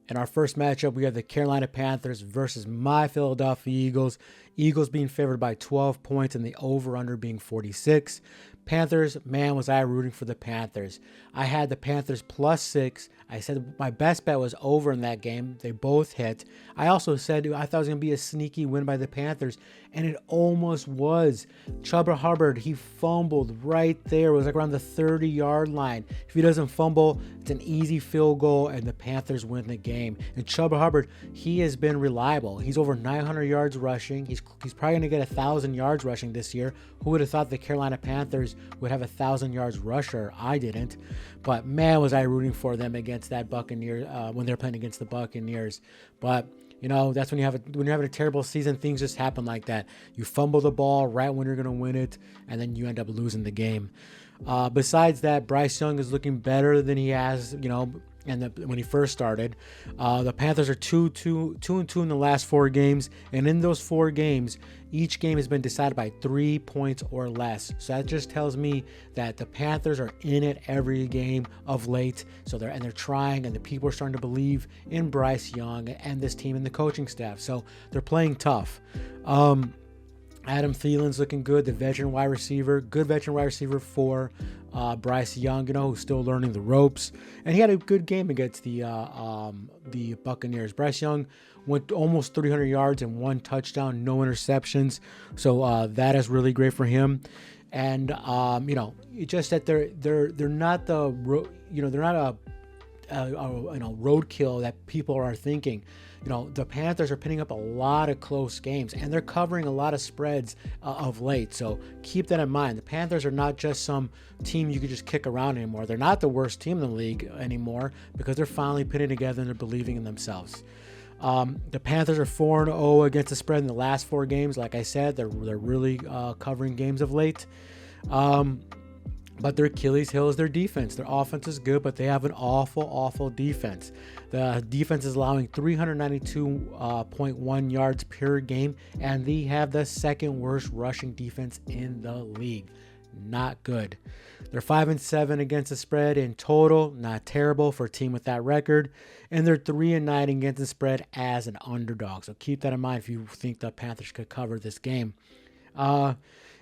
In our first matchup, we have the Carolina Panthers versus my Philadelphia Eagles. Eagles being favored by 12 points and the over-under being 46. Panthers, man, was I rooting for the Panthers. I had the Panthers +6. I said my best bet was over in that game. They both hit. I also said I thought it was going to be a sneaky win by the Panthers, and it almost was. Chuba Hubbard, he fumbled right there. It was like around the 30-yard line. If he doesn't fumble, it's an easy field goal, and the Panthers win the game. And Chuba Hubbard, he has been reliable. He's over 900 yards rushing. He's probably going to get 1,000 yards rushing this year. Who would have thought the Carolina Panthers would have 1,000 yards rusher? I didn't. But man, was I rooting for them against that Buccaneers when they're playing against the Buccaneers. But that's when you're having a terrible season, things just happen like that. You fumble the ball right when you're going to win it, and then you end up losing the game. Besides that, Bryce Young is looking better than he has, when he first started. The Panthers are 2-2 in the last 4 games, and in those 4 games, each game has been decided by 3 points or less. So that just tells me that the Panthers are in it every game of late. So they're trying, and the people are starting to believe in Bryce Young and this team and the coaching staff. So they're playing tough. Adam Thielen's looking good, the veteran wide receiver, good veteran wide receiver for Bryce Young, who's still learning the ropes. And he had a good game against the Buccaneers. Bryce Young went almost 300 yards and 1 touchdown, no interceptions. So that is really great for him. And it's just that they're not they're not a roadkill that people are thinking. The Panthers are putting up a lot of close games, and they're covering a lot of spreads of late. So keep that in mind. The Panthers are not just some team you could just kick around anymore. They're not the worst team in the league anymore because they're finally putting together and they're believing in themselves. The Panthers are 4-0 against the spread in the last 4 games. Like I said, they're really covering games of late. But their Achilles heel is their defense. Their offense is good, but they have an awful defense. The defense is allowing 392.1 yards per game, and they have the second worst rushing defense in the league. Not good. They're 5-7 against the spread in total. Not terrible for a team with that record. And they're 3-9 against the spread as an underdog. So keep that in mind if you think the Panthers could cover this game.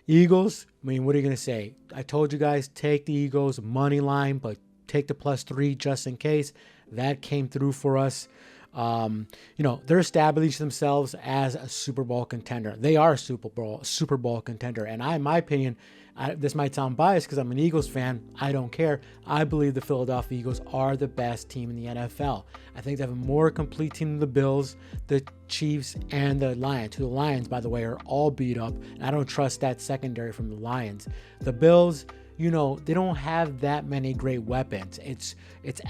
Eagles, what are you going to say? I told you guys, take the Eagles money line, but take the +3 just in case. That came through for us. They're established themselves as a Super Bowl contender. They are a Super Bowl contender. And in my opinion, this might sound biased because I'm an Eagles fan. I don't care. I believe the Philadelphia Eagles are the best team in the NFL. I think they have a more complete team than the Bills, the Chiefs, and the Lions. The Lions, by the way, are all beat up. And I don't trust that secondary from the Lions. The Bills, they don't have that many great weapons. It's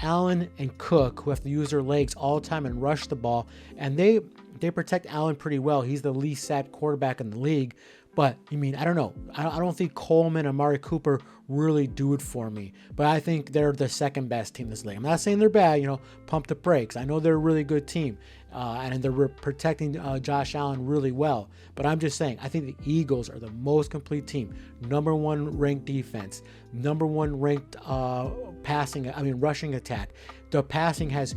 Allen and Cook who have to use their legs all the time and rush the ball. And they protect Allen pretty well. He's the least sacked quarterback in the league. But, I don't know. I don't think Coleman and Amari Cooper really do it for me. But I think they're the second best team in this league. I'm not saying they're bad, pump the brakes. I know they're a really good team. And they're protecting Josh Allen really well. But I'm just saying, I think the Eagles are the most complete team. Number 1 ranked defense. Number 1 ranked rushing attack. The passing has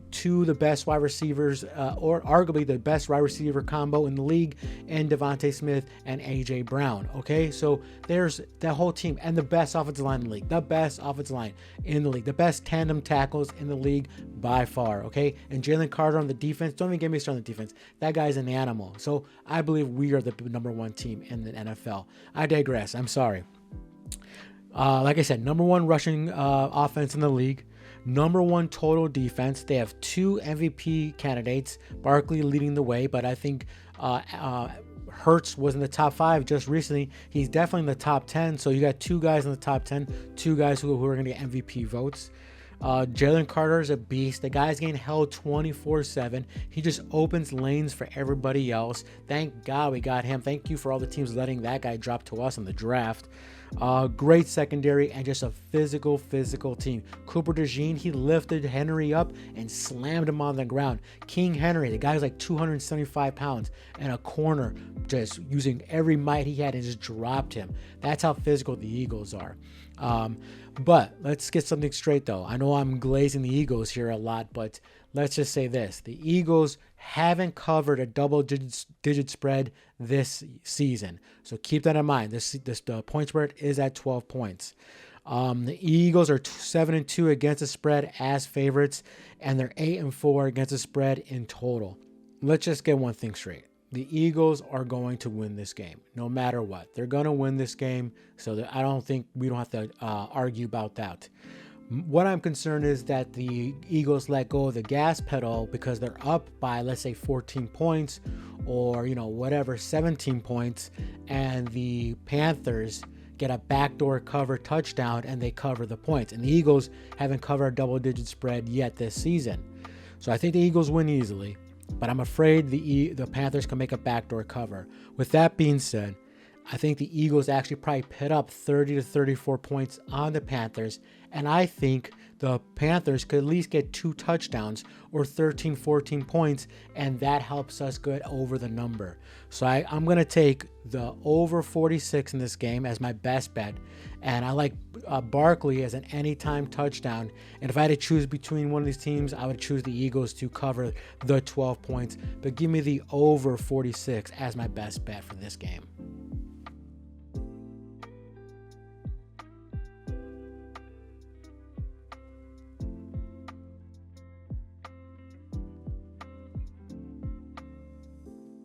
2 of the best wide receivers, or arguably the best wide receiver combo in the league, and Devontae Smith and A.J. Brown. Okay, so there's that whole team, and the best offensive line in the league. The best offensive line in the league. The best tandem tackles in the league by far. Okay, and Jalen Carter on the defense. Don't even get me started on the defense. That guy's an animal. So I believe we are the number 1 team in the NFL. I digress. I'm sorry. Like I said, number 1 rushing offense in the league. Number 1 total defense. They have 2 MVP candidates. Barkley leading the way, but I think Hurts was in the top 5 just recently. He's definitely in the top 10. So you got 2 guys in the top 10, 2 guys who are going to get MVP votes. Jalen Carter is a beast. The guy's getting held 24/7. He just opens lanes for everybody else. Thank God we got him. Thank you for all the teams letting that guy drop to us in the draft. Great secondary and just a physical team. Cooper DeJean, he lifted Henry up and slammed him on the ground. King Henry, the guy's like 275 pounds, and a corner just using every might he had and just dropped him. That's how physical the Eagles are. But let's get something straight though. I know I'm glazing the Eagles here a lot, but let's just say this. The Eagles haven't covered a double-digit spread this season. So keep that in mind. The point spread is at 12 points. The Eagles are 7-2 against the spread as favorites, and they're 8-4 against the spread in total. Let's just get one thing straight. The Eagles are going to win this game, no matter what. They're going to win this game, so I don't think we don't have to argue about that. What I'm concerned is that the Eagles let go of the gas pedal because they're up by, let's say, 14 points or, whatever, 17 points, and the Panthers get a backdoor cover touchdown and they cover the points. And the Eagles haven't covered a double-digit spread yet this season. So I think the Eagles win easily, but I'm afraid the Panthers can make a backdoor cover. With that being said, I think the Eagles actually probably put up 30 to 34 points on the Panthers, and I think the Panthers could at least get 2 touchdowns or 13, 14 points, and that helps us get over the number. So I'm going to take the over 46 in this game as my best bet, and I like Barkley as an anytime touchdown, and if I had to choose between one of these teams, I would choose the Eagles to cover the 12 points, but give me the over 46 as my best bet for this game.